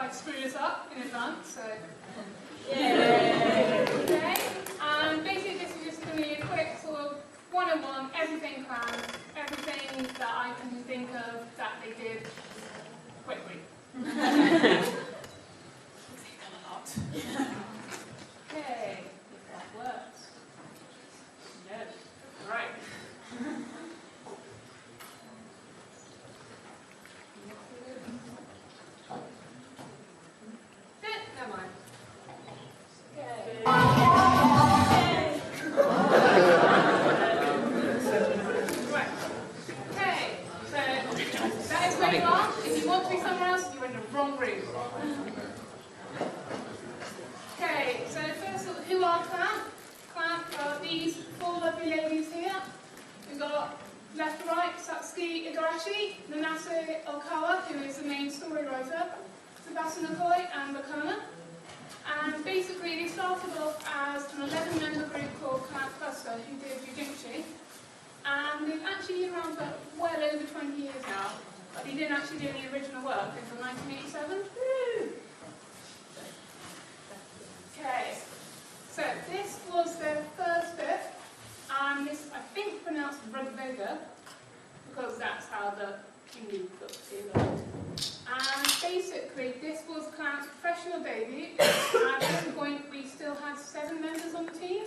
I screwed this up in advance, so... Yay! Okay, and basically this is just going to be a quick sort of one-on-one, everything planned, everything that I can think of that they did quickly. They've done a lot. Okay, if that works. Yes. Right. Never mind. Okay. Right. Okay. So that is where you are. If you want to be somewhere else, you're in the wrong room. Okay. So first, who are Clamp? Clamp are these four lovely ladies here. We've got left to right, Satsuki Igarashi, Nanase Okawa, who is the main story writer, Sebastian Okoye, and Bakona. And basically, they started off as an 11-member group called Clamp Cluster, who did Jujutsu. And they've actually been around for well over 20 years now, but they didn't actually do any original work until 1987. Woo! Okay, so this was their first bit, and this, I think, pronounced Rugvega, because that's how the Hindu book is. And basically, this was Clamp's professional debut. At this point, we still had 7 members on the team.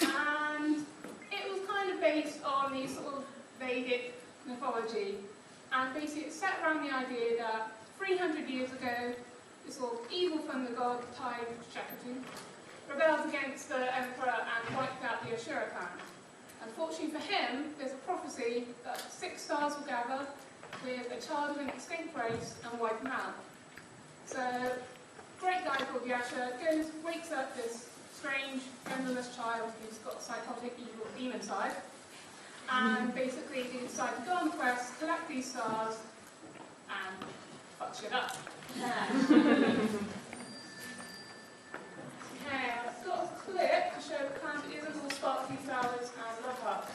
And it was kind of based on the sort of Vedic mythology. And basically, it set around the idea that 300 years ago, this sort of evil thunder god, Shakatu, rebelled against the emperor and wiped out the Ashura clan. Unfortunately for him, there's a prophecy that 6 stars will gather with a child of an extinct race and wipe him out. So, a great guy called Yasha goes, wakes up this strange, genderless child who's got a psychotic, evil demon side, and basically they decide to go on the quest, collect these stars, and fuck shit up. Okay, I've got a clip to show the Clamp isn't all sparkly flowers and love hearts.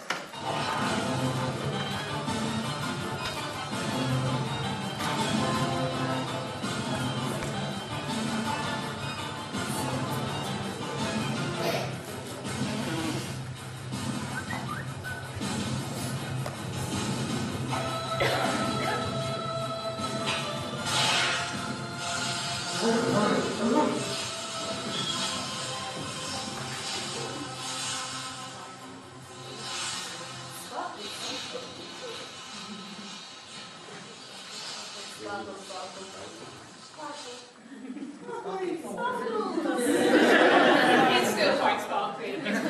It's still quite sparkly. It's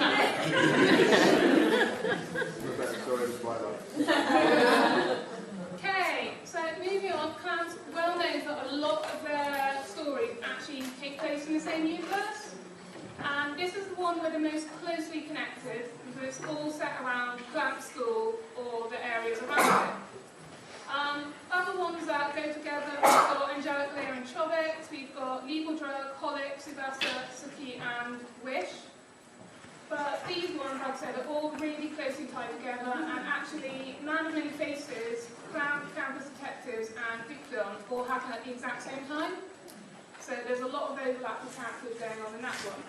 okay, so moving on, Clamp's well known that a lot of their stories actually take place in the same universe. And this is the one where they're most closely connected, because it's all set around Clamp School or the areas around it. Other ones that go together, we've got Angelic Layer and Chobit, we've got Legal Drug, Holic, Subasa, Suki, and Wish. But these ones, like I said, are all really closely tied together, and actually, Man of Many Faces, Clamp, Campus Detectives, and Dictum all happen at the exact same time. So there's a lot of overlap with characters going on in that one.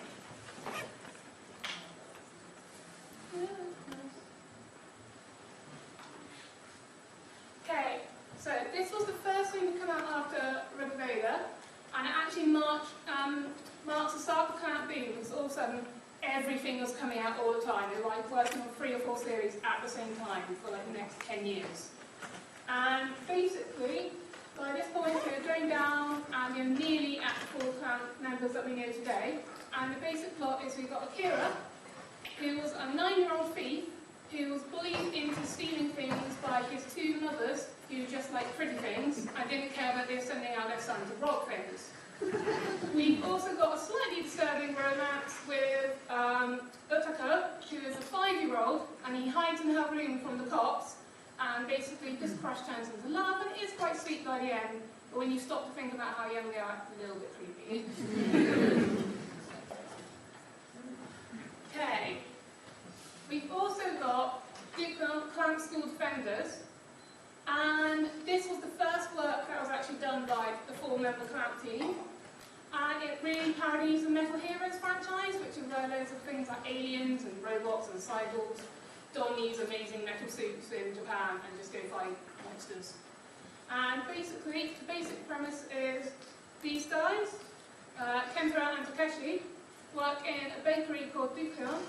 Okay, so this was the first thing to come out after Rugveda, and it actually marks the start of Clamp being, because all of a sudden everything was coming out all the time. They were like working on 3 or 4 series at the same time for like the next 10 years. And basically, by this point we're going down and we're nearly at the 4 Clamp members that we know today. And the basic plot is we've got Akira, who was a 9-year-old thief who was bullied into stealing things by his 2 mothers, who just like pretty things and didn't care that they're sending out their son to rob things. We've also got a slightly disturbing romance with Utaka, who is a 5-year-old, and he hides in her room from the cops, and basically this crush turns into love, and it is quite sweet by the end, but when you stop to think about how young they are, it's a little bit creepy. Okay. We've also got Clamp School Defenders, and this was the first work that was actually done by the 4 the clamp team. And it really parodies the Metal Heroes franchise, which is where loads of things like aliens and robots and cyborgs don these amazing metal suits in Japan and just go fight monsters. And basically, the basic premise is these guys, Kento and Takeshi, work in a bakery called Dukyon,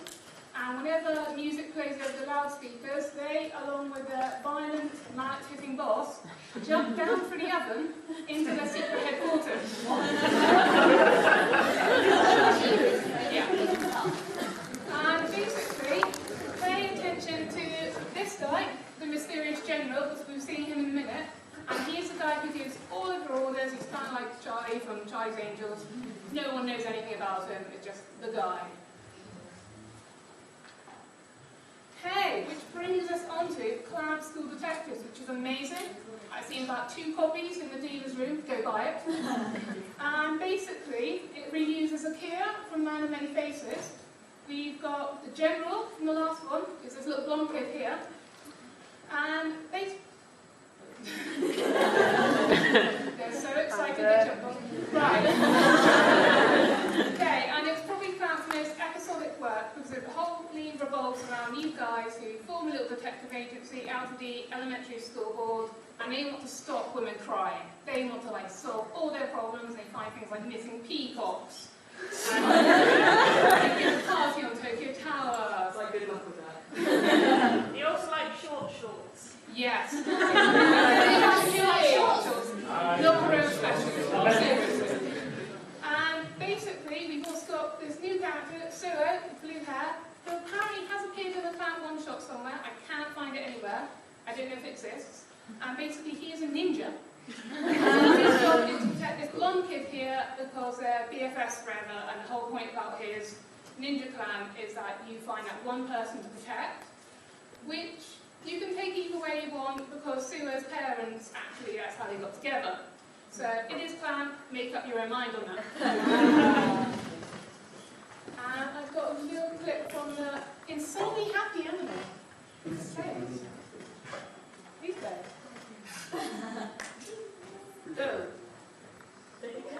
and whenever music plays over the loudspeakers, they, along with their violent, mallet-hitting boss, jump down through the oven into their secret headquarters. Yeah. And basically, pay attention to this guy, the mysterious general, because we've seen him in a minute, and he's the guy who gives all of the orders. He's kind of like Charlie from Charlie's Angels. No one knows anything about him, it's just the guy. Hey, which brings us on to Cloud School Detectives, which is amazing. I've seen about 2 copies in the dealer's room, go buy it. And basically, it reuses Akira from Man of Many Faces. We've got the General from the last one, it's this little blonde kid here. And they're so excited they jump off. Right. Okay, and it's probably Cloud's most episodic work because it wholly revolves around you guys who form a little detective agency out of the elementary school board, and they want to stop women crying. They want to solve all their problems. They find things like missing peacocks. And they get a party on Tokyo Tower. Like good luck with that. You also like short shorts. Yes. They actually like short shorts. Not real special. Seriously. And basically, we've also got this new character, Suo, with blue hair, who apparently has appeared in a fan one-shot somewhere. I can't find it anywhere. I don't know if it exists. And basically, he is a ninja. And his job is to protect this blonde kid here because they're BFFs forever, and the whole point about his ninja clan is that you find that one person to protect, which you can take either way you want because Suo's parents, actually, that's how they got together. So it is clan, make up your own mind on that. And I've got a little clip from the insanely happy anime. Okay. These guys. Go. There you go.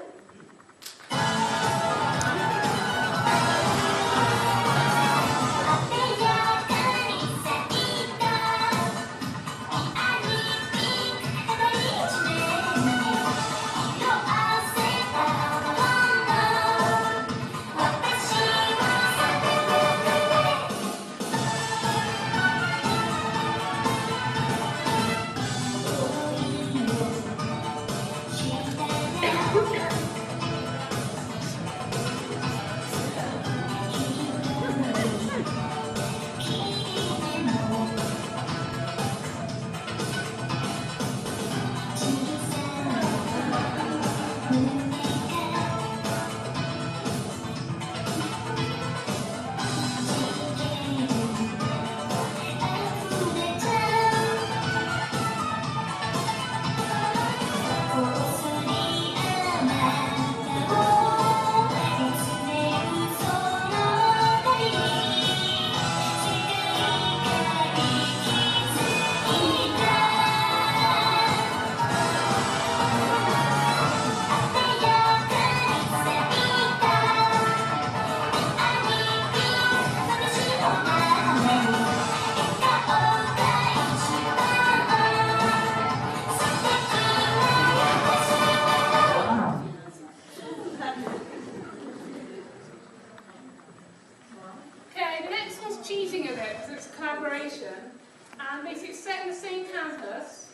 And basically it's set in the same campus,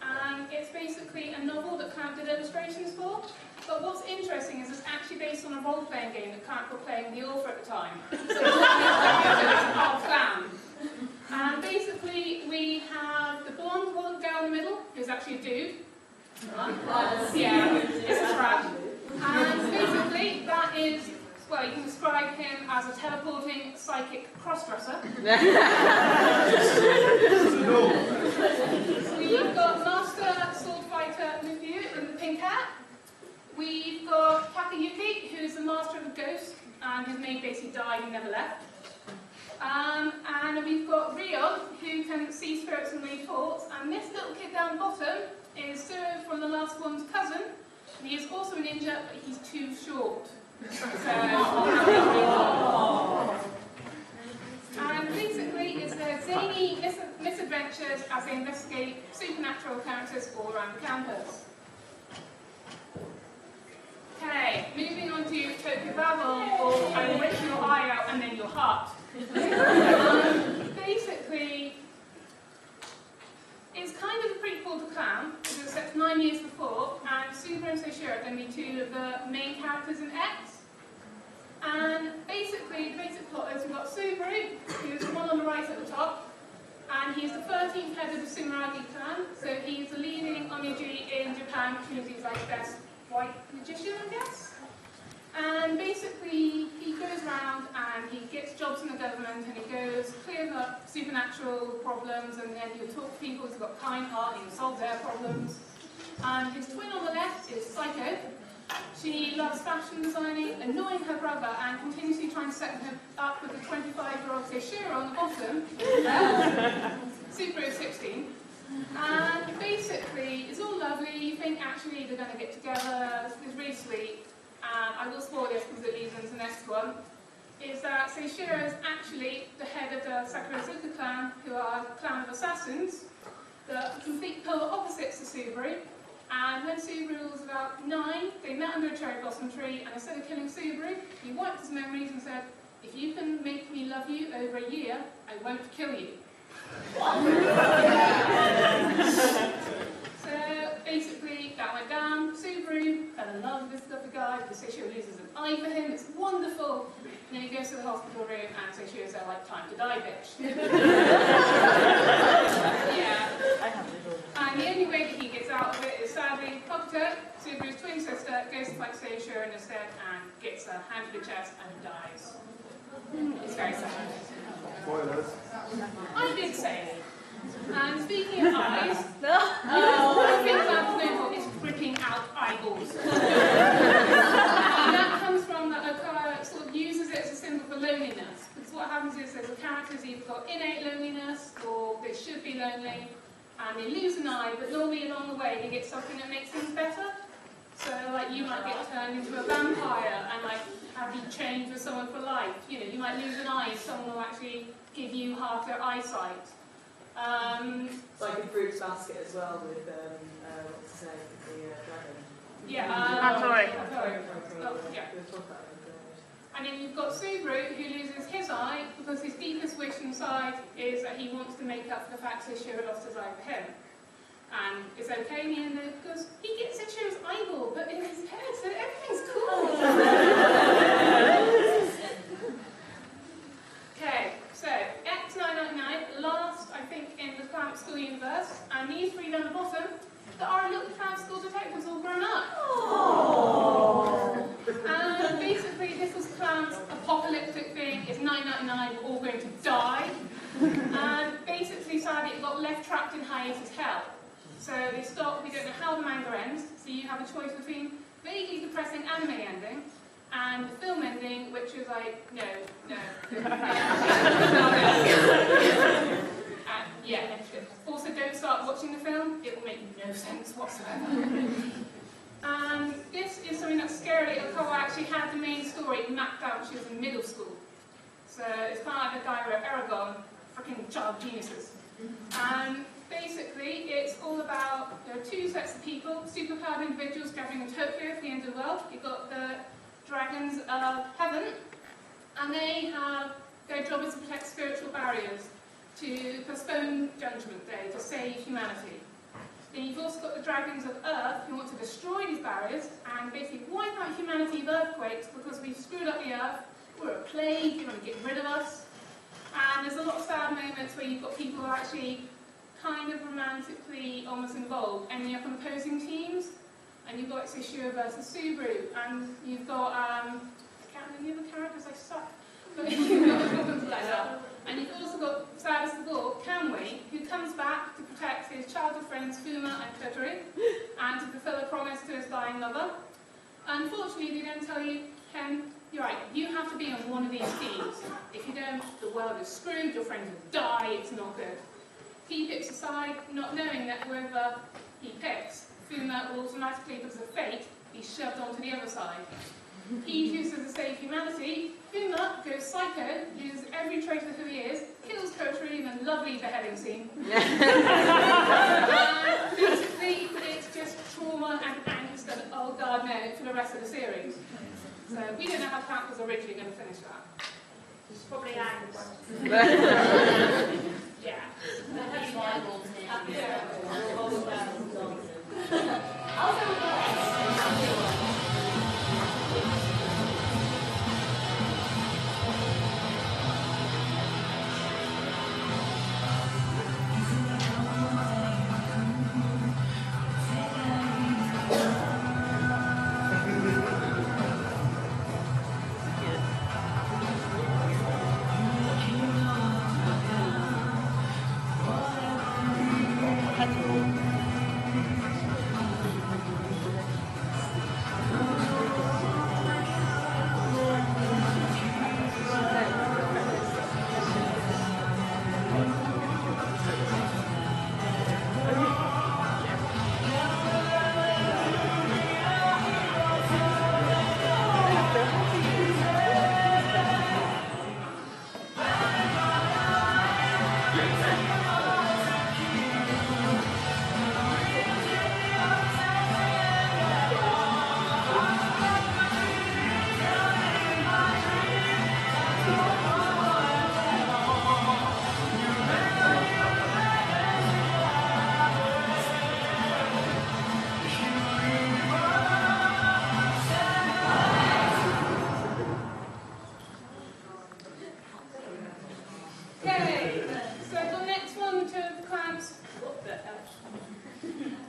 and it's basically a novel that Clamp did illustrations for. But what's interesting is it's actually based on a role-playing game that Clamp were playing with the author at the time. So it's of Clamp. And basically we have the blonde girl in the middle, who's actually a dude. Yeah, it's a trap. And basically that is, well, you can describe him as a teleporting psychic crossdresser. We've got Master Sword Fighter Luffy in the pink hat. We've got Takayuki, who's the master of the ghost, and his mate basically died and never left. And we've got Rion, who can see spirits and read thoughts. And this little kid down the bottom is Sue from the last one's cousin, And he is also a ninja, but he's too short. So, and basically, it's their zany misadventures as they investigate supernatural characters all around the campus. Okay, moving on to Tokyo Babble, or I will rip your eye out and then your heart. Basically, it's kind of a prequel to Clown, because it was set 9 years before, and Subaru and Seishiro are going to be two of the main characters in X. And basically, the basic plot is we've got Subaru, who's the one on the right at the top, and he's the 13th head of the Sumeragi clan, so he's the leading Onmyoji in Japan, which means he's like the best white magician, I guess. And basically, he goes around and he gets jobs in the government and he clears up supernatural problems, and then he'll talk to people, he's got a kind heart, he'll solve their problems. And his twin on the left is Psycho. She loves fashion designing, annoying her brother, and continuously trying to set him up with the 25-year-old Seishiro on the bottom. Super 16. And basically, it's all lovely. You think actually they're going to get together. It's really sweet. And I will spoil this because it leads into the next one. Is that Seishiro is actually the head of the Sakurazuka clan, who are a clan of assassins, the complete polar opposites to Subaru. And when Subaru was about 9, they met under a cherry blossom tree, and instead of killing Subaru, he wiped his memories and said, "If you can make me love you over a year, I won't kill you." So basically, that went down. Subaru fell in love with this lovely guy, because Seishiro loses an eye for him. It's wonderful. And then he goes to the hospital room, and Seishiro's there like, "Time to die, bitch." Yeah. And the only way that he gets out of it is, sadly, Hokuto, Subaru's twin sister, goes to fight Seishiro instead and gets a hand to the chest and dies. It's very sad. Spoilers. I did say it. And speaking of eyes, one thing I'm known for is ripping out eyeballs. And that comes from that Okara sort of uses it as a symbol for loneliness. Because what happens is there's a character's either got innate loneliness or they should be lonely, and they lose an eye, but normally along the way they get something that makes things better. So like you might get turned into a vampire and like have you change with someone for life. You know, you might lose an eye and someone will actually give you half their eyesight. It's like a fruits basket as well with, what's his name, the dragon. Yeah, sorry. Oh, yeah. We'll talk about it. And then you've got Subaru, who loses his eye because his deepest wish inside is that he wants to make up for the fact that Seishiro lost his eye for him. And it's okay in the end because he gets Seishiro's eyeball, but in his head, so everything's cool. Okay, so X999, last, I think, in the Clamp School universe, and these three down the bottom, there are little Clamp School detectives all grown up. And basically, this was Clamp's apocalyptic thing. It's 999, we're all going to die. And basically, sadly, it got left trapped in hiatus hell. So they stopped, we don't know how the manga ends, so you have a choice between vaguely depressing anime ending and the film ending, which is like, no. Yeah, also don't start watching the film, it will make no sense whatsoever. This is something that's scary. Okara actually had the main story mapped out when she was in middle school. So it's kind of like the guy who wrote Ayacon, freaking child geniuses. And basically, it's all about, there are two sets of people, superpowered individuals gathering in Tokyo for the end of the world. You've got the Dragons of Heaven, and they have, their job is to protect spiritual barriers, to postpone Judgment Day, to save humanity. Then you've also got the Dragons of Earth, who want to destroy these barriers and basically wipe out humanity with earthquakes because we've screwed up the Earth, we're a plague, you want to get rid of us. And there's a lot of sad moments where you've got people who are actually kind of romantically almost involved, ending up on opposing teams. And you've got Seishiro versus Subaru, and you've got, I can't remember the other characters, I suck. But you've got problems like that. And you've also got, saddest of all, Kamui, who comes back to protect his childhood friends Fuma and Tottori, and to fulfill a promise to his dying lover. Unfortunately, they don't tell you, Ken, you're right, you have to be on one of these teams. If you don't, the world is screwed, your friends will die, it's not good. He picks a side, not knowing that whoever he picks, Fuma will automatically, because of fate, be basically shoved onto the other side. He's used to save humanity. Uma goes psycho, uses every trait of who he is, kills Kotri in a lovely beheading scene. And basically, it's just trauma and angst and oh god no for the rest of the series. So we don't know how Clamp was originally going to finish that. It's probably angst. Yeah. Okay, so the next one, two of Clamp's, what the hell?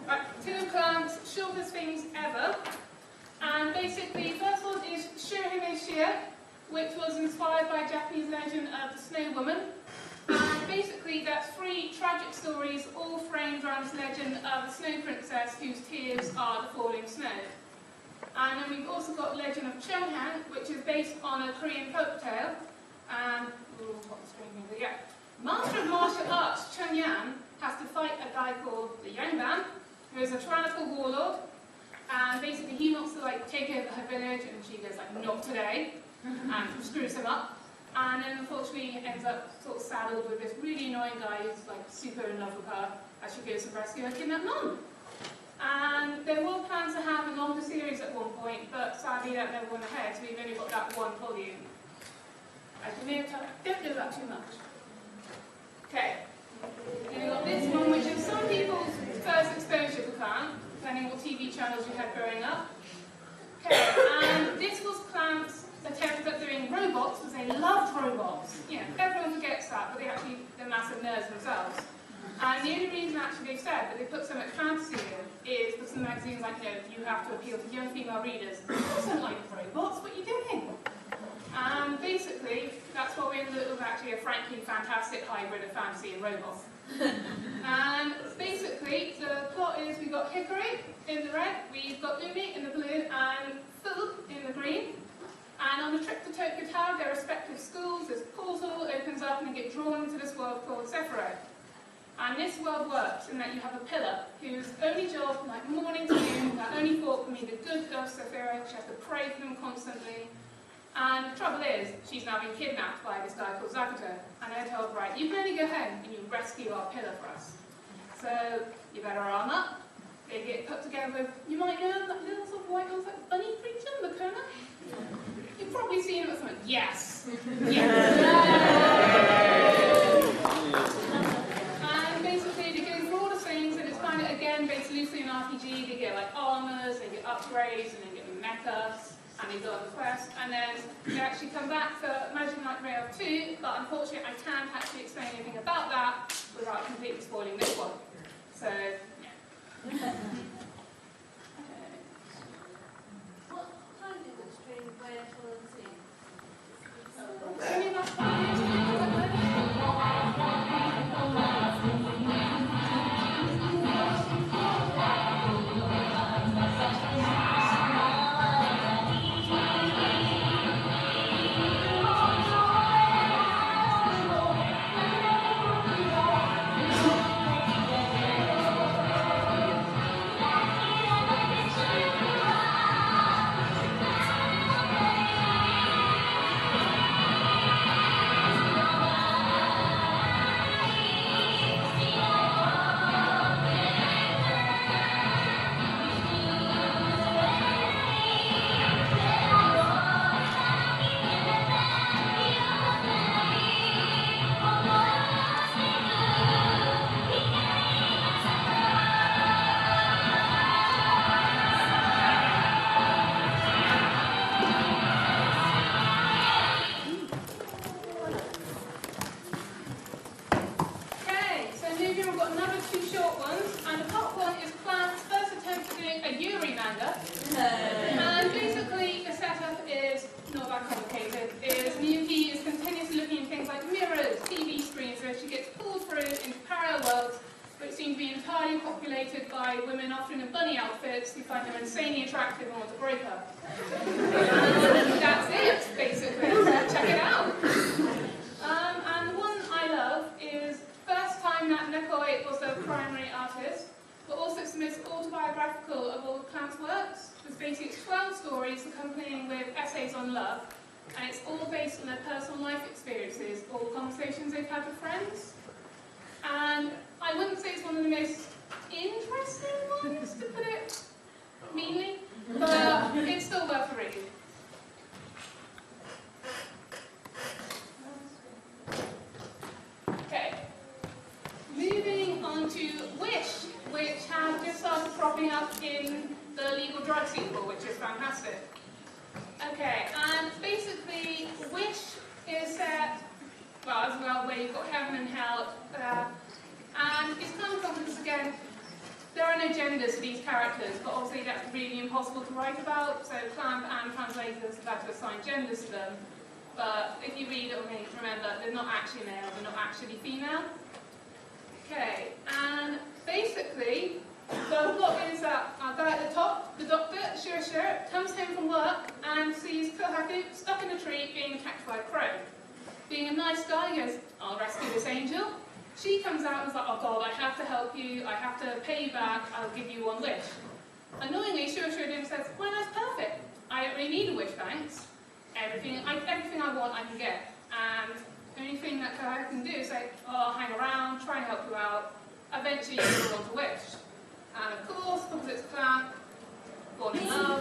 Right, two of Clamp's shortest things ever. And basically, first one is Shirahime Shia, which was inspired by Japanese legend of the Snow Woman. And basically, that's 3 tragic stories, all framed around this legend of the Snow Princess whose tears are the falling snow. And then we've also got Legend of Cheonghan, which is based on a Korean folktale. And Master of Martial Arts Chun Yan has to fight a guy called the Yangban, who is a tyrannical warlord, and basically he wants to take over her village, and she goes not today, and screws him up, and then unfortunately he ends up sort of saddled with this really annoying guy who's super in love with her as she goes to rescue her kidnapped mum. And there were plans to have a longer series at one point, but sadly that never went ahead, so we've only got that 1 volume. I don't know that too much. Okay. Then we've got this one, which is some people's first exposure to Clamp, depending what TV channels you had growing up. Okay, and this was Clamp's attempt at doing robots, because they loved robots. Everyone forgets that, but they're massive nerds themselves. And the only reason actually they've said that they put so much fantasy in is because the magazine's you have to appeal to young female readers. I don't like robots, what are you doing? And basically, that's what we ended up with actually a frankly fantastic hybrid of fantasy and robots. And basically, the plot is we've got Hickory in the red, we've got Umi in the blue, and Phil in the green. And on the trip to Tokyo Tower, their respective schools, this portal opens up and they get drawn into this world called Sephiroth. And this world works in that you have a pillar whose only job, morning to noon, that only thought can be the good of Sephiroth. She has to pray for him constantly. And the trouble is, she's now been kidnapped by this guy called Zakuto. And they're told, right, you can only go home and you rescue our pillar for us. So, you better arm up. They get put together with, you might know that little sort of white little bunny creature, Makona? You've probably seen it with someone. Yes! Yes! And basically, they go through all the things, and it's kind of, again, based loosely in RPG. They get armors, they get upgrades, and they get mechas. And they go on the quest, and then they actually come back for Magic Knight Rail 2, but unfortunately I can't actually explain anything about that without completely spoiling this one. So, yeah. What time did the stream Rail 2? Only about 5 years ago. after in a bunny outfits who find her insanely attractive and want to break her. And that's it, basically. So check it out. And the one I love is first time that Nekoi was the primary artist, but also it's the most autobiographical of all Clamp's works. It's basically 12 stories accompanying with essays on love, and it's all based on their personal life experiences or conversations they've had with friends. And I wouldn't say it's one of the most interesting ones, to put it meanly, but it's still worth a read. Okay, moving on to Wish, which has just started propping up in the legal drug sequel, which is fantastic. Okay, and basically Wish is set, well, as well, where you've got heaven and hell, and it's kind of complex again. There are no genders for these characters, but obviously that's really impossible to write about, so Clamp and translators have had to assign genders to them. But if you read it, remember, they're not actually male, they're not actually female. Okay, and basically, the plot is that our guy at the top, the doctor, Shiro, comes home from work and sees Kohaku stuck in a tree being attacked by a crow. Being a nice guy, he goes, I'll rescue this angel. She comes out and is like, oh God, I have to help you, I have to pay you back, I'll give you one wish. Annoyingly, Shiro says, well, that's perfect. I don't really need a wish, thanks. Everything I want, I can get. And the only thing that Kohaku can do is say, oh, I'll hang around, try and help you out. Eventually, you will want a wish. And of course, because it's Clamp, fall in love.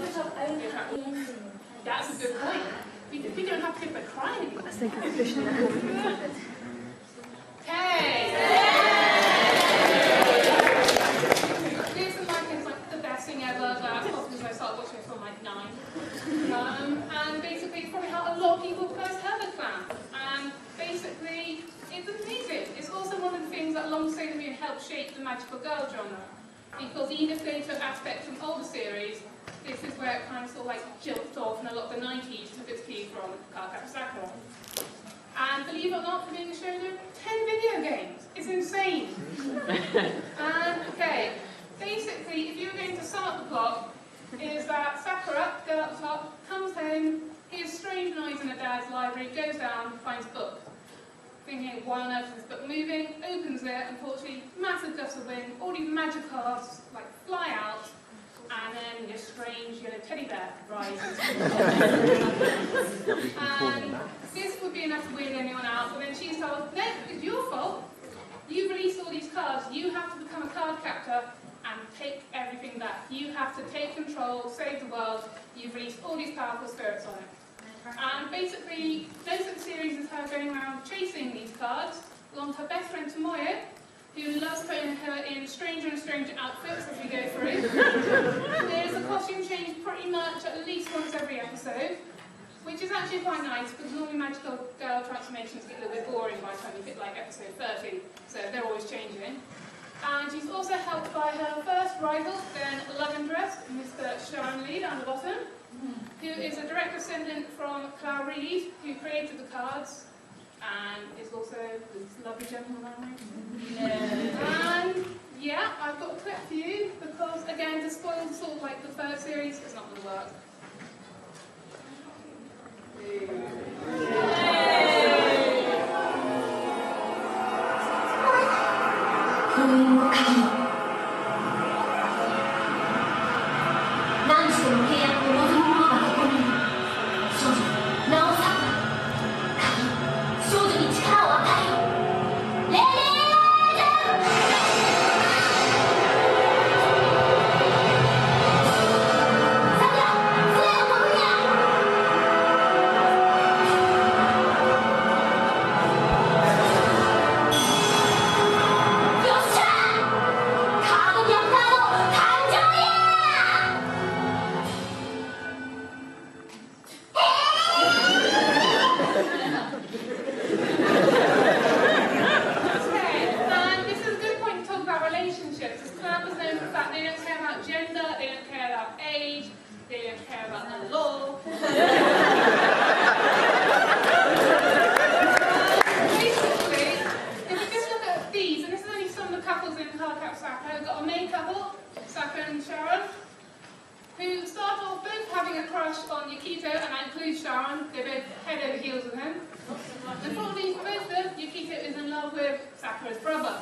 That's a good point. We don't have to go by crying anymore. I think I'm officially at home. Hey! Listen, it's like the best thing ever. That's possibly because I started watching it from like 9. And basically, it's probably how a lot of people first heard of Clamp. And basically, it's amazing. It's also one of the things that alongside me helped shape the magical girl genre. Because even if they took aspects from older series, this is where it kind of sort of like jumped off, and a lot of the 90s took its cue from Cardcaptor Sakura. And believe it or not, for being a shoujo, 10 video games. It's insane. And okay, basically, if you're going to sum up the plot, is that Sakura, girl at the top, comes home, hears strange noise in her dad's library, goes down, finds a book. Thinking, why on earth is this book moving? Opens it, unfortunately, massive gusts of wind, all these magic cards like fly out, and then your strange yellow teddy bear rises. And this would be enough to weird anyone out, but then she's told, no, it's your fault. You've released all these cards, you have to become a card captor and take everything back. You have to take control, save the world, you've released all these powerful spirits on it. And basically, most of the series is her going around chasing these cards, along with her best friend Tomoyo, who loves putting her in stranger and stranger outfits as we go through. There's a costume change pretty much at least once every episode, which is actually quite nice, because normally magical girl transformations get a little bit boring by the time you hit like episode 30, so they're always changing. And she's also helped by her first rival, then love interest, Mr. Sharon Lee down the bottom, who is a direct descendant from Clara Reed, who created the cards, and is also this lovely gentleman around me. And yeah, I've got a clip for you, because again, to spoil sort of like the first series, it's not going to work. Sharon, who start off both having a crush on Yukito, and I include Sharon, they're both head over heels with him. Unfortunately for both of them, Yukito is in love with Sakura's brother.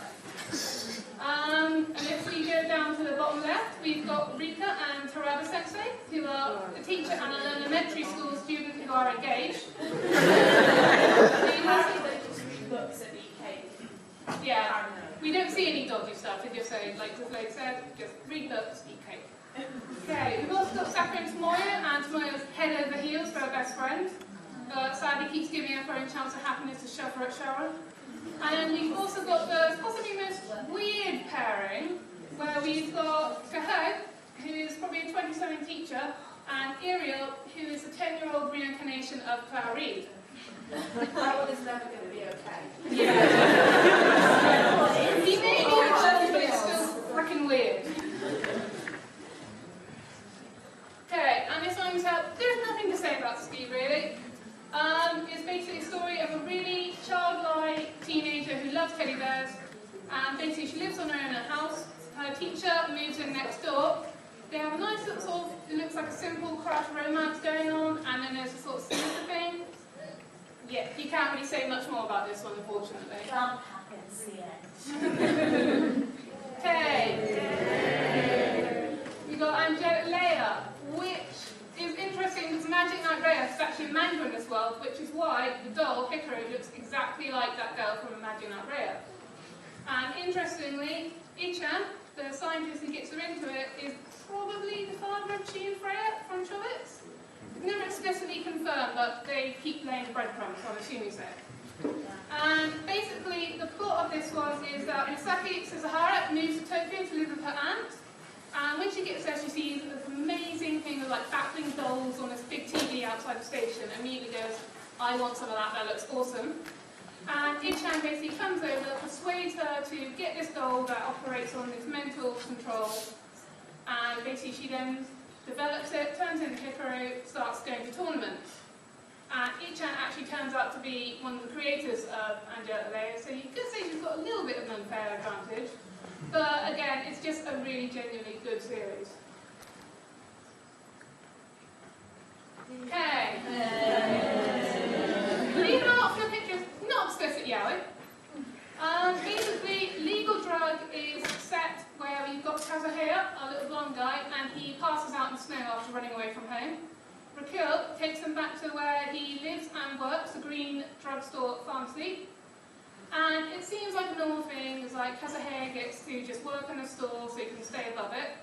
And if we go down to the bottom left, we've got Rika and Terada Sensei, who are a teacher and an elementary school student who are engaged. Books at EK. Yeah, we don't see any dodgy stuff, we just say, like the lady said, just read books, eat cake. Okay, we've also got Sakura and Tomoyo, and Tomoyo's head over heels for her best friend. Sadly keeps giving her own chance of happiness to shove her at Sharon. And we've also got the possibly most weird pairing, where we've got Kaho, who is probably a 20-something teacher, and Ariel, who is a 10-year-old reincarnation of Clara Reed. That one is never going to be okay. Yeah. He may be a but it's still freaking weird. Okay, and this one's out. There's nothing to say about Steve really. It's basically a story of a really childlike teenager who loves teddy bears, and basically she lives on her own in a house. Her teacher moves in next door. They have a nice little sort of, it looks like a simple crush romance going on, and then there's a sort of sinister thing. Yeah, you can't really say much more about this one, unfortunately. Jump happens, the end. Okay. We got Angelic Leia, which is interesting because Magic Knight Reyes is actually a manga in this world, which is why the doll, Hikaru, looks exactly like that girl from Magic Knight Reyes. And interestingly, Ichan, the scientist who gets her into it, is probably the father of Chi and Freya from Chobits. It's never explicitly confirmed, but they keep laying breadcrumbs, so I'm assuming so. And basically, the plot of this one is that Misaki Suzuhara moves to Tokyo to live with her aunt. And when she gets there, she sees this amazing thing of like battling dolls on this big TV outside the station, and immediately goes, I want some of that, that looks awesome. And Ichan basically comes over, persuades her to get this doll that operates on this mental control, and basically she then develops it, turns into Hikaru, starts going to tournaments. And Ichan actually turns out to be one of the creators of Angelic Leia, so you could say she's got a little bit of an unfair advantage. But again, it's just a really genuinely good series. Okay. Leaving out for the pictures, not explicit yaoi. Basically, Legal Drug is set where we've got Kazuhaya, our little blonde guy, and he passes out in the snow after running away from home. Rakul takes him back to where he lives and works, the Green Drugstore Pharmacy. And it seems like a normal thing, it's like Kazuhaya gets to just work in a store so he can stay above it.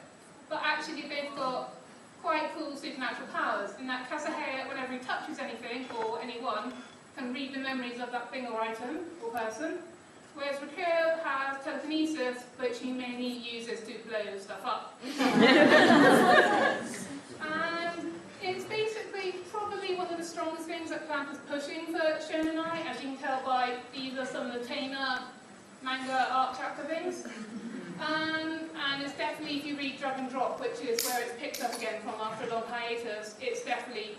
But actually they've got quite cool supernatural powers, in that Kazuhaya, whenever he touches anything or anyone, can read the memories of that thing or item or person. Whereas Rakul has telekinesis, which he mainly uses to blow stuff up. And it's basically probably one of the strongest things that Clamp is pushing for Shonenai, as you can tell by either some of the Taina manga art chapter things. And it's definitely, if you read Drug and Drop, which is where it's picked up again from after a long hiatus, it's definitely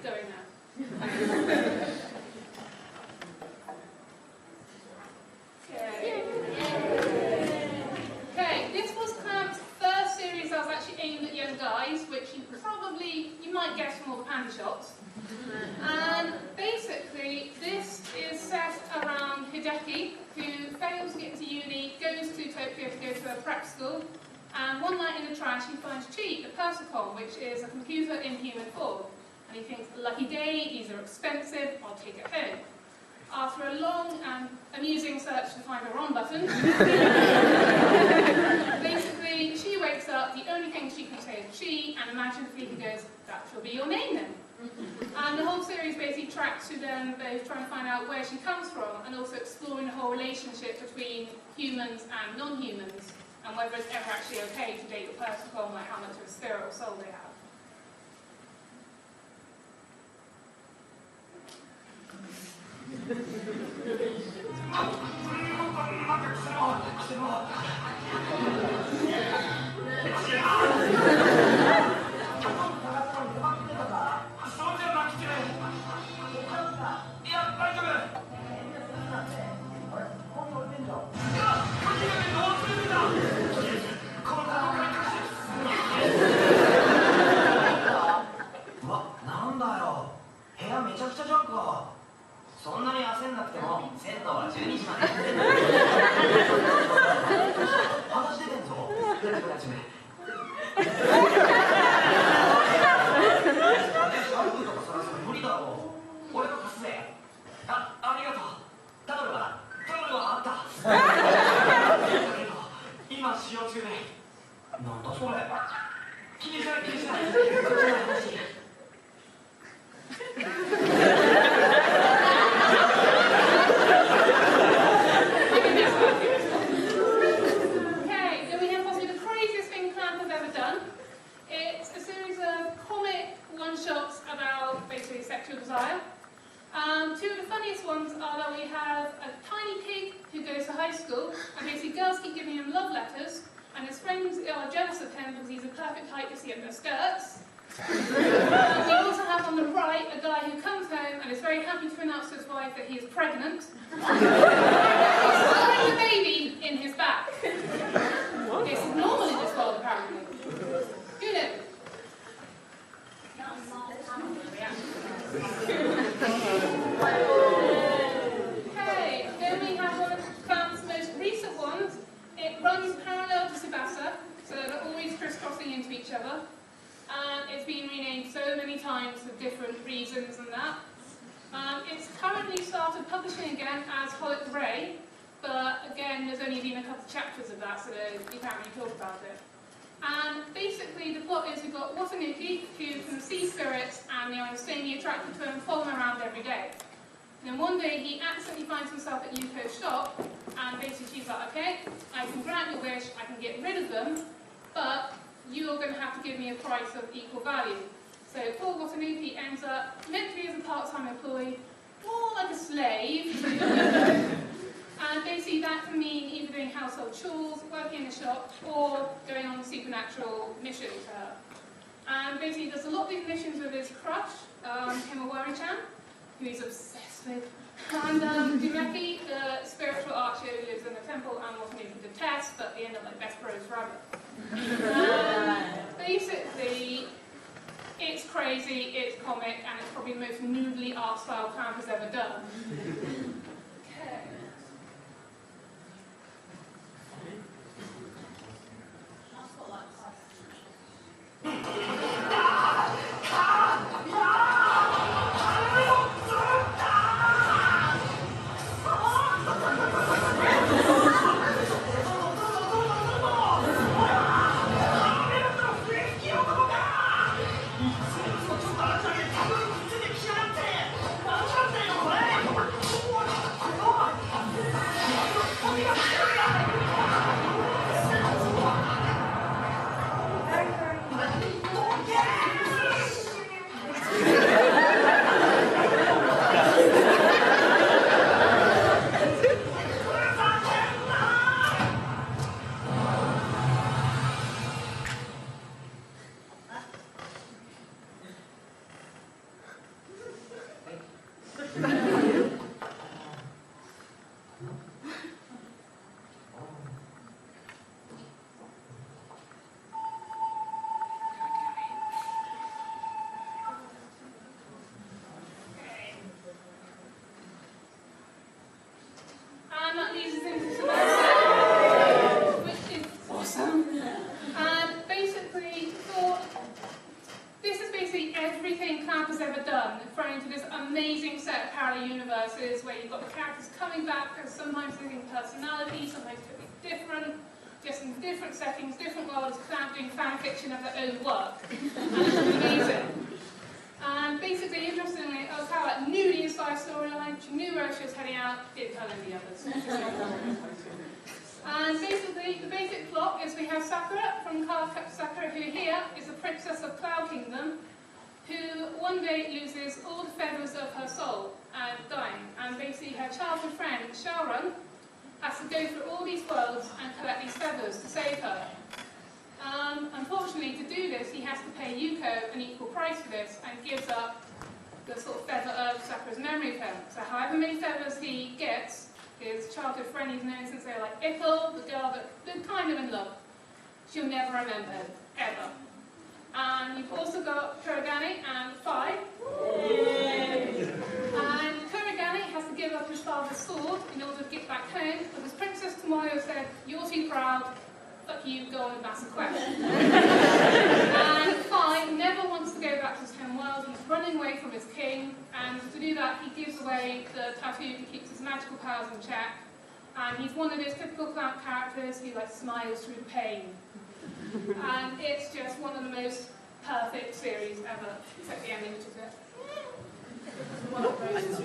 going there. Okay, this was Clamp's first series that was actually aimed at young guys, which you might guess from all the panty shots. And basically, this is set around Hideki, who fails to get into uni, goes to Tokyo to go to a prep school, and one night in the trash he finds Chi, the Persicon, which is a computer in human form. And he thinks, lucky day, these are expensive, I'll take it home. After a long and amusing search to find a wrong button, basically she wakes up, the only thing she can say is Chi, and imaginatively he goes, that shall be your name then. And the whole series basically tracks to them both trying to find out where she comes from, and also exploring the whole relationship between humans and non-humans, and whether it's ever actually okay to date a person, like how much of a spirit or soul they have. なんだそれ。気にしない気にしない。Okay, then we have possibly the craziest thing Clamp has ever done. It's a series of comic one-shots about basically sexual desire. Two of the funniest ones are that we have a tiny pig who goes to high school, and basically girls keep giving him love letters, and his friends are jealous of him because he's a perfect height to see in their skirts. We also have on the right a guy who comes home and is very happy to announce to his wife that he is pregnant. He's holding the baby in his back. It's normal in this world, apparently. Who knew? Okay, then we have one of Clamp's most recent ones. It runs parallel to Tsubasa, so they're always crisscrossing into each other. And it's been renamed so many times for different reasons and that. It's currently started publishing again as Holic Ray, but again, there's only been a couple of chapters of that, so you can't really talk about it. And basically, the plot is we've got Watanuki, who can see spirits, and they are insanely attracted to him and follow him around every day. And then one day, he accidentally finds himself at Yuko's shop, and basically she's like, okay, I can grant your wish, I can get rid of them, but you're going to have to give me a price of equal value. So poor Watanuki ends up meant to be as a part-time employee, more like a slave. And basically that can mean either doing household chores, working in a shop, or going on supernatural missions for her. And basically he does a lot of these missions with his crush, Himawari-chan, who he's obsessed with. And Dumeki, the spiritual archer who lives in the temple, and Watanuki detests, but they end up like best bros forever. Basically, it's crazy, it's comic, and it's probably the most noodly art style Clamp has ever done. Okay. And that leads us into Tsubasa, which is awesome. And basically, this is basically everything Clamp has ever done, thrown into this amazing set of parallel universes where you've got the characters coming back as sometimes different personalities, sometimes totally different, just in different settings, different worlds, Clamp doing fan fiction of their own work. And it's amazing. And basically, interestingly, I was how that knew the entire storyline, she knew where she was heading out, didn't tell any others. And basically, the basic plot is we have Sakura from Card Captor Sakura, who here is the princess of Cloud Kingdom, who one day loses all the feathers of her soul and dying. And basically, her childhood friend, Shaoran, has to go through all these worlds and collect these feathers to save her. Unfortunately, to do this, he has to pay Yuko an equal price for this and gives up the sort of feather of Sakura's memory of him. So however many feathers he gets, his childhood friend he's known since they were like Ickle, the girl that they're kind of in love, she'll never remember him, ever. And you've also got Kurogane and Phi. And Kurogane has to give up his father's sword in order to get back home, because Princess Tomoyo said, "You're too proud, fuck you, go on a massive quest." And Phi never wants to go back to his home world, he's running away from his king, and to do that he gives away the tattoo to keep his magical powers in check. And he's one of those typical Clamp characters who like smiles through pain. it's just one of the most perfect series ever, except the ending, which is it. One of those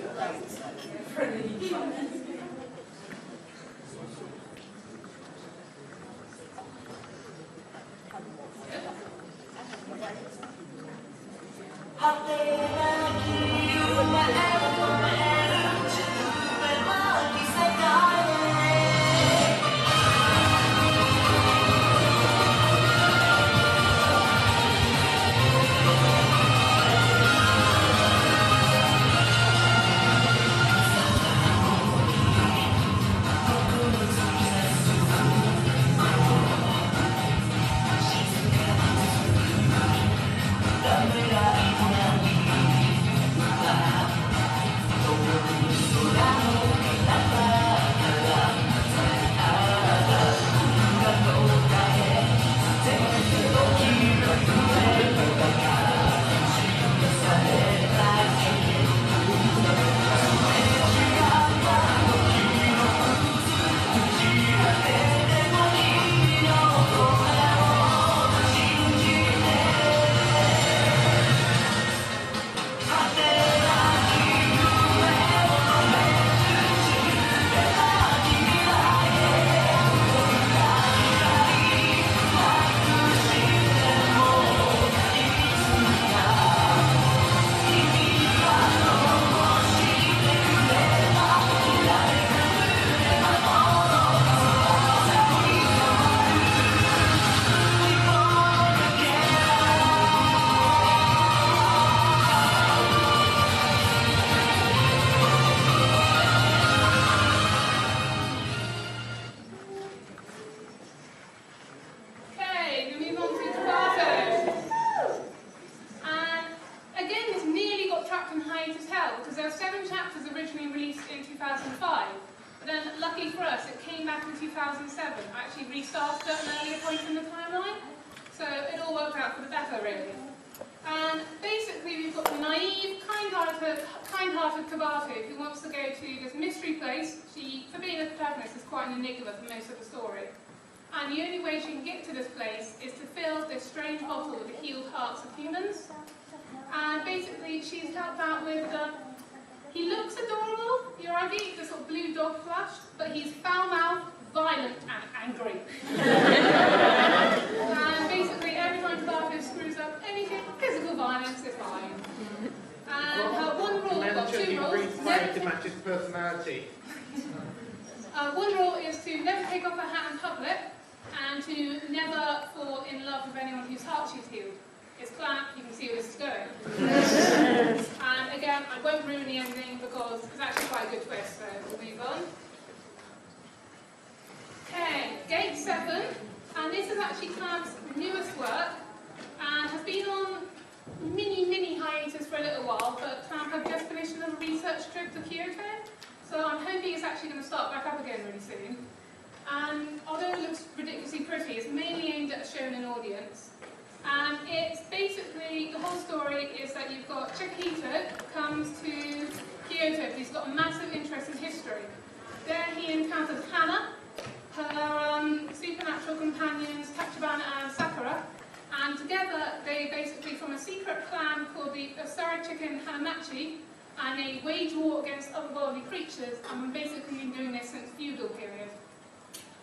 and a wage war against otherworldly creatures, and we've basically been doing this since feudal period.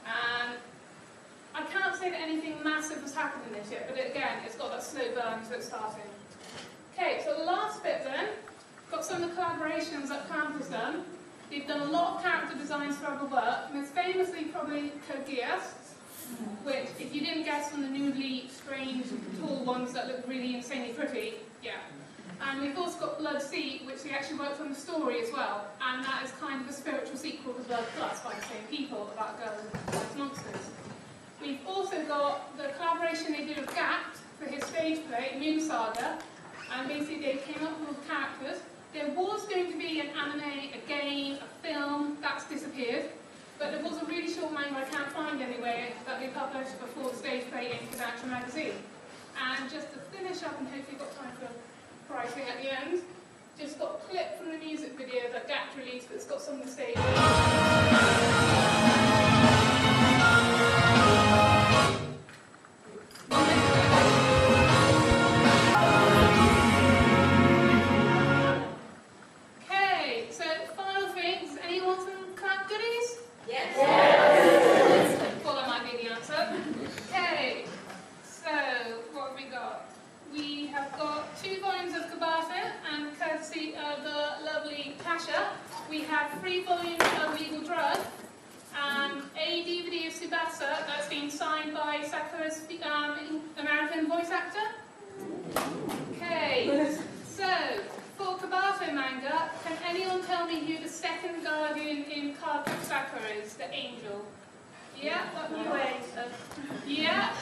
And I can't say that anything massive has happened in this yet, but again, it's got that slow burn to it starting. Okay, so the last bit then, got some of the collaborations that Camp has done. They've done a lot of character designs for other work, most famously probably Code Geass, which, if you didn't guess from the noodly, strange, tall ones that look really insanely pretty, yeah. And we've also got Blood Sea, which we actually worked on the story as well, and that is kind of a spiritual sequel to Blood Plus by the same people about girls and fights monsters. We've also got the collaboration they did with Gapt for his stage play, Moon Saga, and basically they came up with characters. There was going to be an anime, a game, a film, that's disappeared, but there was a really short manga I can't find anywhere that they published before the stage play in Kodansha magazine. And just to finish up, and hopefully got time for writing at the end, just got a clip from the music video that Gapt released, but it's got some of the stage. One minute. manga. We have 3 volumes of Legal Drug, and a DVD of Tsubasa that's been signed by Sakura's American voice actor. Okay, so for Kabato manga, can anyone tell me who the second guardian in Cardboard Sakura is? The angel. Yeah, midway. yeah.